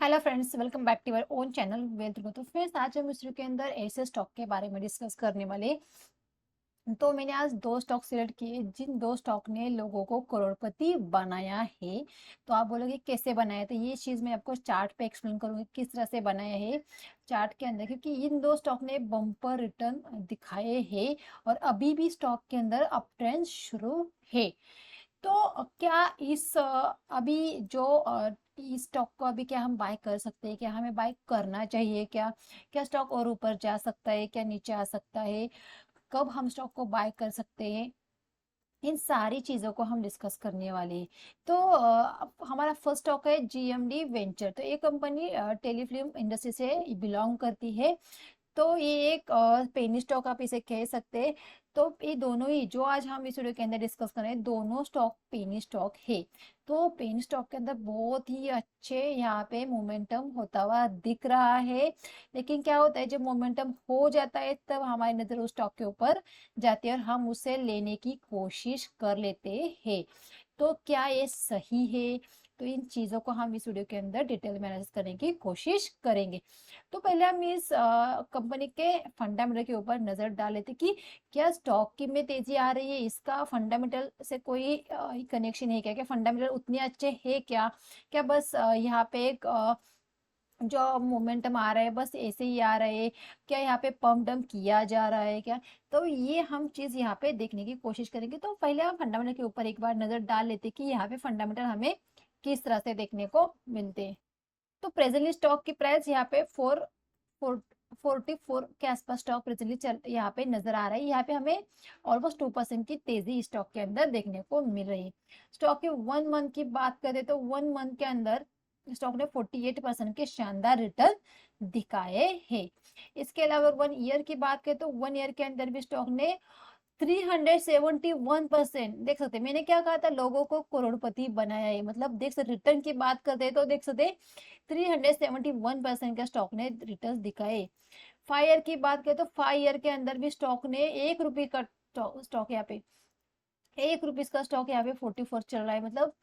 Hello friends, welcome back to our own channel wealth grow. तो friends, आज हम इस वीडियो के अंदर ऐसे स्टॉक के बारे में डिस्कस करने वाले। तो मैंने आज दो स्टॉक सिलेक्ट किए जिन दो स्टॉक ने लोगों को करोड़पति बनाया है। तो आप बोलोगे कैसे बनाया, तो ये चीज़ मैं आपको चार्ट पे एक्सप्लेन करूंगी किस तरह से बनाया है चार्ट के अंदर, क्योंकि इन दो स्टॉक ने बम्पर रिटर्न दिखाए हैं और अभी भी स्टॉक के अंदर अप ट्रेंड शुरू है। तो क्या अभी जो इस स्टॉक को अभी क्या हम बाय कर सकते हैं, क्या हमें बाय करना चाहिए, क्या क्या स्टॉक और ऊपर जा सकता है, क्या नीचे आ सकता है, कब हम स्टॉक को बाय कर सकते हैं, इन सारी चीज़ों को हम डिस्कस करने वाले हैं। तो हमारा फर्स्ट स्टॉक है जीएमडी वेंचर। तो ये कंपनी टेलीफिल्म इंडस्ट्री से बिलोंग करती है। तो ये एक पेनी स्टॉक आप इसे कह सकते हैं। तो ये दोनों ही जो आज हम इस वीडियो के अंदर डिस्कस कर रहे हैं, दोनों स्टॉक पेनी स्टॉक है। तो पेनी स्टॉक के अंदर बहुत ही अच्छे यहाँ पे मोमेंटम होता हुआ दिख रहा है। लेकिन क्या होता है, जब मोमेंटम हो जाता है तब हमारी नजर उस स्टॉक के ऊपर जाती है और हम उसे लेने की कोशिश कर लेते हैं। तो क्या ये सही है? तो इन चीज़ों को हम इस वीडियो के अंदर डिटेल में एनालिसिस करने की कोशिश करेंगे। तो पहले हम इस कंपनी के फंडामेंटल के ऊपर नजर डाल लेते कि क्या स्टॉक की में तेजी आ रही है, इसका फंडामेंटल से कोई कनेक्शन है क्या, क्या फंडामेंटल उतने अच्छे है क्या, क्या बस यहाँ पे एक जो मोमेंटम आ रहा है बस ऐसे ही आ रहा है, क्या यहाँ पे पंप डंप किया जा रहा है क्या। तो ये हम चीज यहाँ पे देखने की कोशिश करेंगे। तो पहले हम फंडामेंटल के ऊपर एक बार नजर डाल लेते कि यहाँ पे फंडामेंटल हमें किस तरह से देखने को मिलते हैं। तो प्रेजेंटली स्टॉक की प्राइस यहाँ पे 44 के आसपास स्टॉक प्रेजेंटली चल यहाँ पे नजर आ रहा है। यहाँ पे हमें ऑलमोस्ट 2% की तेजी स्टॉक के अंदर देखने को मिल रही है। स्टॉक के 1 मंथ की बात करें तो 1 मंथ के अंदर स्टॉक ने 48% के शानदार रिटर्न दिखाए हैं। इसके अलावा 1 ईयर की बात करें तो 1 ईयर के अंदर भी स्टॉक ने 371% देख सकते हैं। मैंने क्या कहा था, लोगों को करोड़पति बनाया है, मतलब देख सकते रिटर्न की बात करते हैं तो देख सकते 371% का स्टॉक ने रिटर्न दिखाए। 5 ईयर की बात करें तो 5 ईयर के अंदर भी स्टॉक ने 1 रुपये का स्टॉक यहाँ पे 1 रुपीज का स्टॉक यहाँ पे 44 चल रहा है, मतलब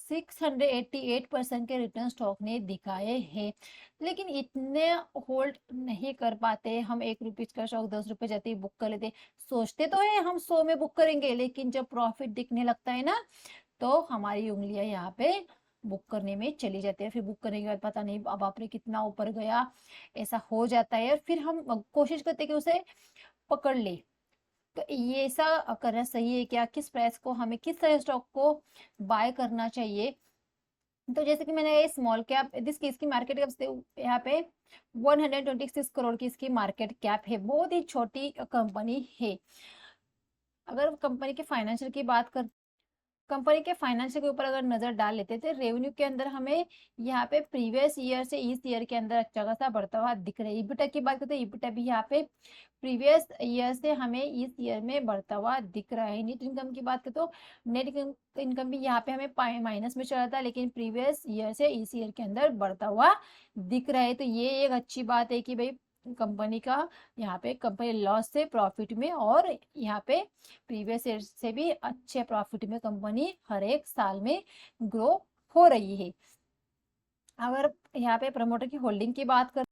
688% के रिटर्न स्टॉक ने दिखाए हैं। लेकिन इतने होल्ड नहीं कर पाते हम। 1 रुपीज का स्टॉक 10 रुपए जाते ही बुक कर लेते, सोचते तो है हम 100 में बुक करेंगे, लेकिन जब प्रॉफिट दिखने लगता है ना तो हमारी उंगलियां यहाँ पे बुक करने में चली जाती है। फिर बुक करने के बाद पता नहीं अब बाप रे कितना ऊपर गया, ऐसा हो जाता है। और फिर हम कोशिश करते हैं कि उसे पकड़ ले। तो ये ऐसा करना सही है क्या, किस प्राइस को हमें किस तरह स्टॉक को बाय करना चाहिए? तो जैसे कि मैंने स्मॉल कैप दिस इसकी मार्केट कैप यहाँ पे 126 करोड़ की इसकी मार्केट कैप है, बहुत ही छोटी कंपनी है। अगर कंपनी के फाइनेंशियल की बात कर कंपनी के फाइनेंशियल के ऊपर अगर नजर डाल लेते थे, रेवेन्यू के अंदर हमें यहाँ पे प्रीवियस ईयर से इस ईयर के अंदर अच्छा खासा बढ़ता हुआ दिख रहा है। इबिटा की बात करते हैं, इबिटा भी यहाँ पे प्रीवियस ईयर से हमें इस ईयर में बढ़ता हुआ दिख रहा है। नेट इनकम की बात करें तो नेट इनकम भी यहाँ पे हमें माइनस में चला था, लेकिन प्रीवियस ईयर से इस ईयर के अंदर बढ़ता हुआ दिख रहा है। तो ये एक अच्छी बात है कि भाई कंपनी का यहाँ पे कंपनी लॉस से प्रॉफिट में, और यहाँ पे प्रीवियस ईयर से भी अच्छे प्रॉफिट में कंपनी हर एक साल में ग्रो हो रही है। अगर यहाँ पे प्रमोटर की होल्डिंग की बात कर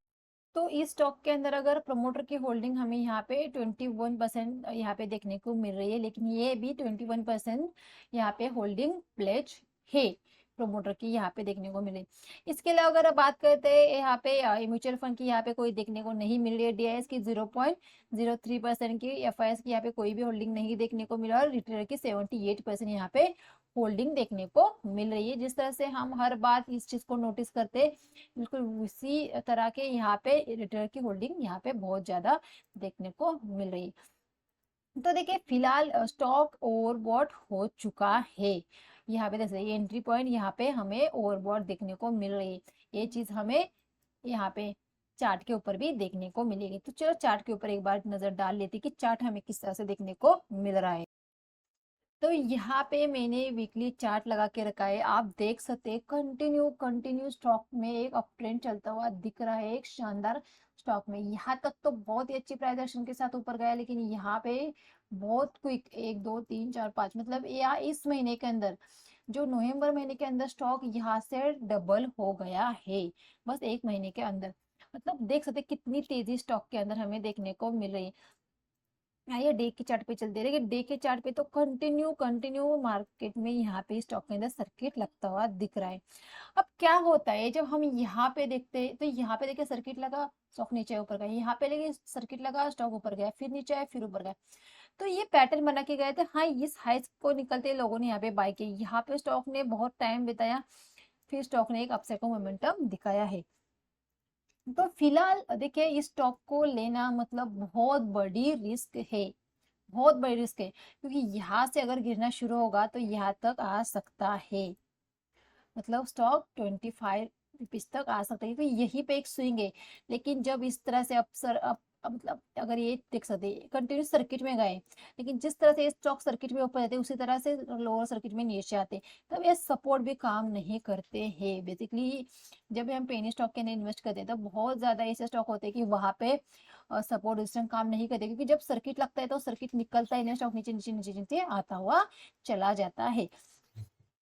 तो इस स्टॉक के अंदर अगर प्रमोटर की होल्डिंग हमें यहाँ पे 21% यहाँ पे देखने को मिल रही है, लेकिन ये भी 21% यहाँ पे होल्डिंग प्लेज है प्रमोटर की यहाँ पे देखने को मिले। इसके अलावा अगर बात करते हैं यहाँ पे म्यूचुअल फंड की, यहाँ पे कोई देखने को नहीं मिल रही है। डीआईएस की 0.03% की, एफआईएस की यहाँ पे कोई भी होल्डिंग नहीं देखने को मिला, और रिटेलर की 78% यहाँ पे होल्डिंग देखने को मिल रही है। जिस तरह से हम हर बार इस चीज को नोटिस करते हैं, बिल्कुल उसी तरह के यहाँ पे रिटेलर की होल्डिंग यहाँ पे बहुत ज्यादा देखने को मिल रही है। तो देखिए फिलहाल स्टॉक ओवरबॉट हो चुका है। यहाँ पे देखिए एंट्री पॉइंट यहाँ पे हमें ओवरबॉट देखने को मिल रही है। ये चीज हमें यहाँ पे चार्ट के ऊपर भी देखने को मिलेगी। तो चलो चार्ट के ऊपर एक बार नजर डाल लेते कि चार्ट हमें किस तरह से देखने को मिल रहा है। तो यहाँ पे मैंने वीकली चार्ट लगा के रखा है, आप देख सकते हैं कंटिन्यू कंटिन्यू स्टॉक में एक अप ट्रेंड चलता हुआ दिख रहा है, एक शानदार स्टॉक में। यहाँ तक तो बहुत ही अच्छी प्राइस एक्शन के साथ ऊपर गया, लेकिन यहाँ पे बहुत क्विक 1 2 3 4 5, मतलब या इस महीने के अंदर जो नवंबर महीने के अंदर स्टॉक यहाँ से डबल हो गया है, बस 1 महीने के अंदर। मतलब देख सकते हैं कितनी तेजी स्टॉक के अंदर हमें देखने को मिल रही है। आइए डे के चार्ट पे चलते हैं, लेकिन डे के चार्ट पे तो कंटिन्यू कंटिन्यू मार्केट में यहाँ पे स्टॉक के अंदर सर्किट लगता हुआ दिख रहा है। अब क्या होता है जब हम यहाँ पे देखते हैं, तो यहाँ पे देखिए सर्किट लगा, स्टॉक नीचे ऊपर गया, यहाँ पे देखिए सर्किट लगा, स्टॉक ऊपर गया, फिर नीचे आया, फिर ऊपर गया। तो ये पैटर्न बना के गए थे। हाँ, इस हाइस को निकलते लोगों ने यहाँ पे बाय किया, यहाँ पे स्टॉक ने बहुत टाइम बिताया, फिर स्टॉक ने एक अपसाइड को मोमेंटम दिखाया है। तो फिलहाल देखिए इस स्टॉक को लेना मतलब बहुत बड़ी रिस्क है, बहुत बड़ी रिस्क है, क्योंकि यहाँ से अगर गिरना शुरू होगा तो यहाँ तक आ सकता है। मतलब स्टॉक 25 रुपीज तक आ सकता है, क्योंकि यहीं पे एक स्विंग है। लेकिन जब इस तरह से अप मतलब अगर ये देख सकते कंटिन्यू सर्किट में गए, लेकिन जिस तरह से ये स्टॉक सर्किट में ऊपर जाते हैं उसी तरह से लोअर सर्किट में नीचे आते, तब ये सपोर्ट भी काम नहीं करते हैं। बेसिकली जब हम पेनी स्टॉक के अंदर इन्वेस्ट करते हैं तो बहुत ज्यादा ऐसे स्टॉक होते हैं कि वहां पे सपोर्ट रेजिस्टेंस काम नहीं करते, क्योंकि जब सर्किट लगता है तो सर्किट निकलता ही नहीं, स्टॉक नीचे नीचे नीचे नीचे आता हुआ चला जाता है।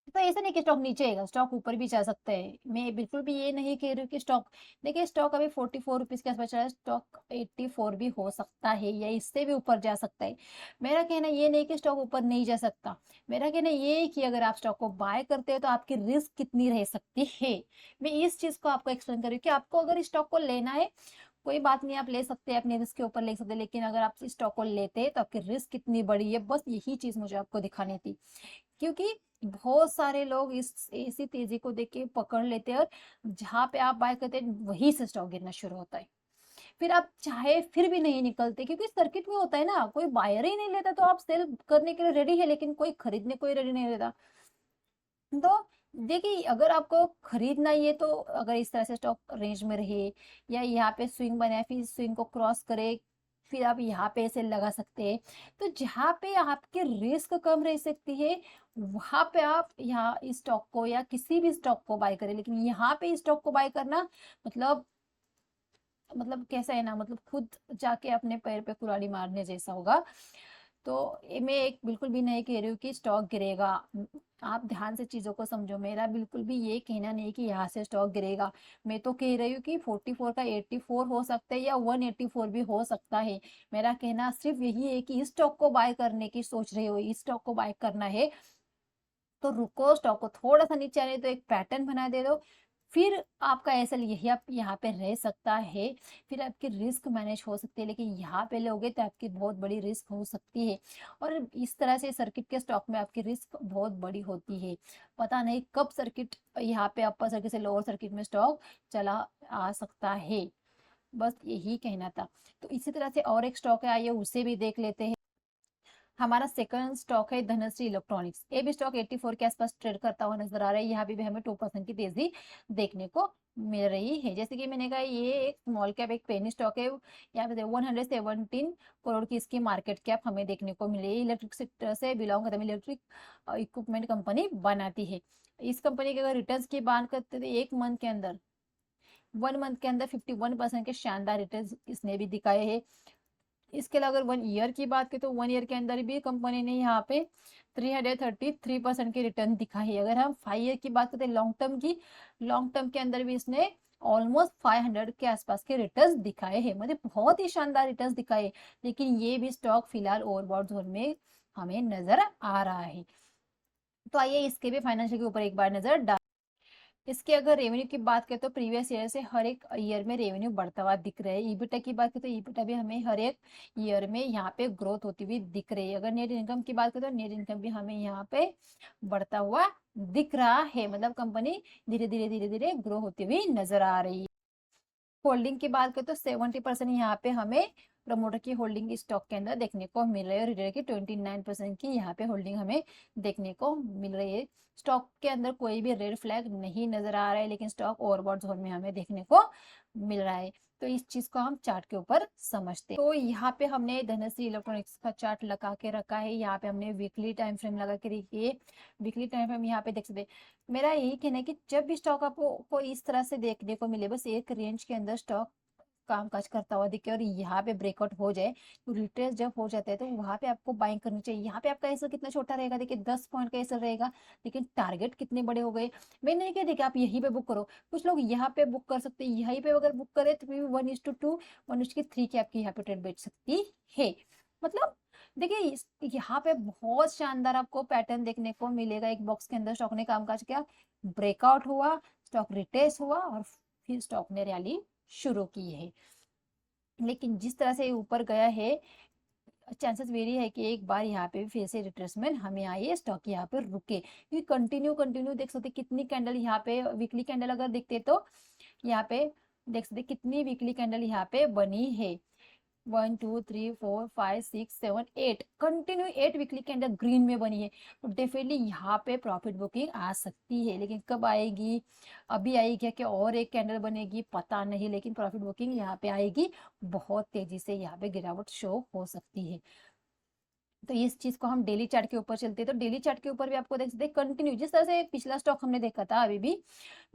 तो ऐसा नहीं कि स्टॉक नीचे आएगा, स्टॉक ऊपर भी जा सकता है। मैं बिल्कुल भी ये नहीं कह रही हूँ कि स्टॉक, देखिए स्टॉक अभी 44 रुपीज के आसपास चला है, स्टॉक 84 भी हो सकता है या इससे भी ऊपर जा सकता है। मेरा कहना ये नहीं कि स्टॉक ऊपर नहीं जा सकता, मेरा कहना ये है कि अगर आप स्टॉक को बाय करते हो तो आपकी रिस्क कितनी रह सकती है। मैं इस चीज को आपको एक्सप्लेन कर रही हूँ कि आपको अगर स्टॉक को लेना है, कोई बात नहीं, आप ले सकते हैं, अपने रिस्क के ऊपर ले सकते हैं, लेकिन अगर आप स्टॉक को लेते हैं तो आपकी रिस्क कितनी बड़ी है, बस यही चीज मुझे आपको दिखानी थी। क्योंकि बहुत सारे लोग इस ऐसी तेजी को देख के पकड़ लेते हैं, और जहां पे आप बाय करते हैं वहीं से स्टॉक गिरना शुरू होता है। फिर आप चाहे फिर भी नहीं निकलते, क्योंकि सर्किट में होता है ना, कोई बायर ही नहीं लेता तो आप सेल करने के लिए रेडी है, लेकिन कोई खरीदने कोई रेडी नहीं रहता। तो देखिए अगर आपको खरीदना ही है तो अगर इस तरह से स्टॉक रेंज में रहे, या यहाँ पे स्विंग बनाए, फिर स्विंग को क्रॉस करे, फिर आप यहाँ पे ऐसे लगा सकते हैं। तो जहाँ पे आपकी रिस्क कम रह सकती है वहां पे आप यहाँ इस स्टॉक को या किसी भी स्टॉक को बाय करें, लेकिन यहाँ पे स्टॉक को बाय करना मतलब कैसा है ना, मतलब खुद जाके अपने पैर पे कुल्हाड़ी मारने जैसा होगा। तो ये मैं एक बिल्कुल भी नहीं कह रही हूँ कि स्टॉक गिरेगा, आप ध्यान से चीजों को समझो। मेरा बिल्कुल भी ये कहना नहीं कि यहाँ से स्टॉक गिरेगा, मैं तो कह रही हूँ कि 44 का 84 हो सकता है या 184 भी हो सकता है। मेरा कहना सिर्फ यही है कि इस स्टॉक को बाय करने की सोच रहे हो, इस स्टॉक को बाय करना है तो रुको, स्टॉक को थोड़ा सा नीचे आने तो एक पैटर्न बना दे दो, फिर आपका ऐसा यही आप यहाँ पे रह सकता है, फिर आपकी रिस्क मैनेज हो सकती है। लेकिन यहाँ पे लोगे तो आपकी बहुत बड़ी रिस्क हो सकती है, और इस तरह से सर्किट के स्टॉक में आपकी रिस्क बहुत बड़ी होती है। पता नहीं कब सर्किट यहाँ पे अपर सर्किट से लोअर सर्किट में स्टॉक चला आ सकता है, बस यही कहना था। तो इसी तरह से और एक स्टॉक है, आइए उसे भी देख लेते हैं। हमारा सेकंड स्टॉक है धनश्री इलेक्ट्रॉनिक्स। ये भी स्टॉक 84 के आसपास ट्रेड करता हुआ नजर आ रहा है। यहाँ पे भी हमें 2% की तेजी देखने को मिल रही है। जैसे कि मैंने कहा ये एक स्मॉल कैप एक पेनी स्टॉक है। यहाँ पे 117 करोड़ की इसकी मार्केट कैप हमें देखने को मिली है। इलेक्ट्रिक सेक्टर से बिलोंग करता है, इलेक्ट्रिक इक्विपमेंट कंपनी बनाती है। इस कंपनी के अगर रिटर्न की बात करते थे, एक मंथ के अंदर 1 मंथ के अंदर 51% के शानदार रिटर्न इसने भी दिखाए हैं। इसके अलावा अगर 1 ईयर की बात करें तो 1 ईयर के अंदर भी कंपनी ने यहाँ पे 333% की रिटर्न दिखाई है। अगर हम 5 ईयर की बात करते हैं लॉन्ग टर्म की, लॉन्ग टर्म के अंदर भी इसने ऑलमोस्ट 500 के आसपास के रिटर्न दिखाए हैं, मतलब बहुत ही शानदार रिटर्न दिखाए। लेकिन ये भी स्टॉक फिलहाल ओवरबॉट जोन में हमें नजर आ रहा है। तो आइए इसके भी फाइनेंशियल के ऊपर एक बार नजर डाल। इसके अगर रेवेन्यू की बात करें तो प्रीवियस ईयर से हर एक ईयर में रेवेन्यू बढ़ता हुआ दिख रहा है। ईबिटा की बात करें तो ईबिटा भी हमें हर एक ईयर में यहाँ पे ग्रोथ होती हुई दिख रही है। अगर नेट इनकम की बात करें तो नेट इनकम भी हमें यहाँ पे बढ़ता हुआ दिख रहा है, मतलब कंपनी धीरे धीरे धीरे धीरे ग्रो होती हुई नजर आ रही है। होल्डिंग की बात करें तो 70% यहाँ पे हमें प्रमोटर की होल्डिंग स्टॉक के अंदर देखने को मिल रही है, और रिटेलर की 29% की यहाँ पे होल्डिंग हमें देखने को मिल रही है। स्टॉक के अंदर कोई भी रेड फ्लैग नहीं नजर आ रहा है, लेकिन स्टॉक ओवरबॉट जोन में हमें देखने को मिल रहा है। तो इस चीज को हम चार्ट के ऊपर समझते हैं। तो यहाँ पे हमने धनश्री इलेक्ट्रॉनिक्स का चार्ट लगा के रखा है। यहाँ पे हमने वीकली टाइम फ्रेम लगा के रखी है। वीकली टाइम फ्रेम यहाँ पे देख सकते हैं। मेरा यही कहना है कि जब भी स्टॉक आपको को इस तरह से देखने को मिले, बस एक रेंज के अंदर स्टॉक कामकाज करता हुआ दिखे और यहाँ पे ब्रेकआउट हो जाए, तो रिट्रेस जब हो जाता है तो वहां पे आपको बाइंग करनी चाहिए। यहाँ पे आपका एसएल कितना छोटा रहेगा, देखिए 10 पॉइंट का एसएल रहेगा, लेकिन टारगेट कितने बड़े हो गए। मैं नहीं कहती कि आप यहीं पे बुक करो, कुछ लोग यहाँ पे बुक कर सकते हैं, यहीं पे अगर बुक करे तो भी 1:2 1:3 की आपकी यहाँ पे ट्रेड बैठ सकती है। मतलब देखिए यहाँ पे बहुत शानदार आपको पैटर्न देखने को मिलेगा। एक बॉक्स के अंदर स्टॉक ने कामकाज किया, ब्रेकआउट हुआ, स्टॉक रिट्रेस हुआ और फिर स्टॉक ने रैली शुरू की है। लेकिन जिस तरह से ऊपर गया है, चांसेस वेरी है कि एक बार यहाँ पे फिर से रिट्रेसमेंट हमें आए, स्टॉक यहाँ पे रुके, क्योंकि कंटिन्यू कंटिन्यू देख सकते कितनी कैंडल यहाँ पे, वीकली कैंडल अगर देखते तो यहाँ पे देख सकते कितनी वीकली कैंडल यहाँ पे बनी है। 1 2 3 4 5 6 7 8 कंटिन्यू 8 वीकली कैंडल ग्रीन में बनी है, तो डेफिनेटली यहाँ पे प्रॉफिट बुकिंग आ सकती है। लेकिन कब आएगी, अभी आएगी क्या कि और एक कैंडल बनेगी, पता नहीं, लेकिन प्रॉफिट बुकिंग यहाँ पे आएगी, बहुत तेजी से यहाँ पे गिरावट शो हो सकती है। तो इस चीज को हम डेली चार्ट के ऊपर चलते हैं, तो डेली चार्ट के ऊपर भी आपको देख सकते हैं कंटिन्यू, जिस तरह से पिछला स्टॉक हमने देखा था अभी भी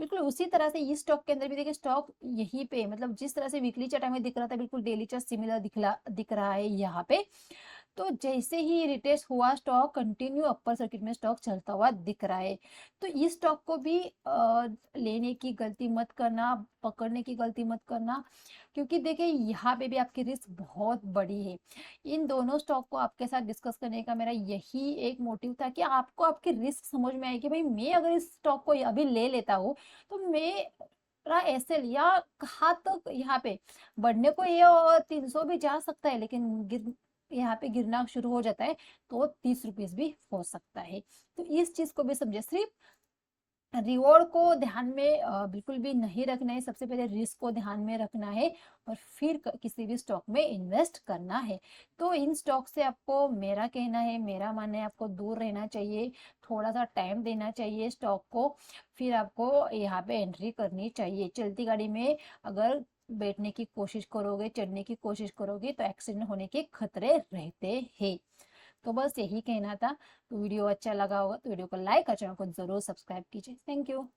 बिल्कुल उसी तरह से इस स्टॉक के अंदर भी देखिए स्टॉक यहीं पे, मतलब जिस तरह से वीकली चार्ट हमें दिख रहा था बिल्कुल डेली चार्ट सिमिलर दिख रहा है यहाँ पे। तो जैसे ही रिटेस्ट हुआ स्टॉक कंटिन्यू अपर सर्किट में स्टॉक चलता हुआ दिख रहा है। तो इस स्टॉक को भी लेने की गलती मत करना, पकड़ने की गलती मत करना, क्योंकि देखिए यहाँ पे भी आपकी रिस्क बहुत बड़ी है। इन दोनों स्टॉक को आपके साथ डिस्कस करने का मेरा यही एक मोटिव था कि आपको आपकी रिस्क समझ में आए कि भाई मैं अगर इस स्टॉक को अभी ले लेता हूँ तो मेरा एसएल या कहाँ तक यहाँ पे बढ़ने को ये और 300 भी जा सकता है, लेकिन यहाँ पे गिरना शुरू हो जाता है तो 30 रुपीज भी हो सकता है। तो इस चीज को भी समझे, सिर्फ रिवॉर्ड को ध्यान में बिल्कुल भी नहीं रखना है, सबसे पहले रिस्क को ध्यान में रखना है और फिर किसी भी स्टॉक में इन्वेस्ट करना है। तो इन स्टॉक से आपको मेरा कहना है, मेरा मानना है आपको दूर रहना चाहिए, थोड़ा सा टाइम देना चाहिए स्टॉक को, फिर आपको यहाँ पे एंट्री करनी चाहिए। चलती गाड़ी में अगर बैठने की कोशिश करोगे, चढ़ने की कोशिश करोगे तो एक्सीडेंट होने के खतरे रहते हैं। तो बस यही कहना था। तो वीडियो अच्छा लगा होगा तो वीडियो को लाइक और चैनल को जरूर सब्सक्राइब कीजिए। Thank you.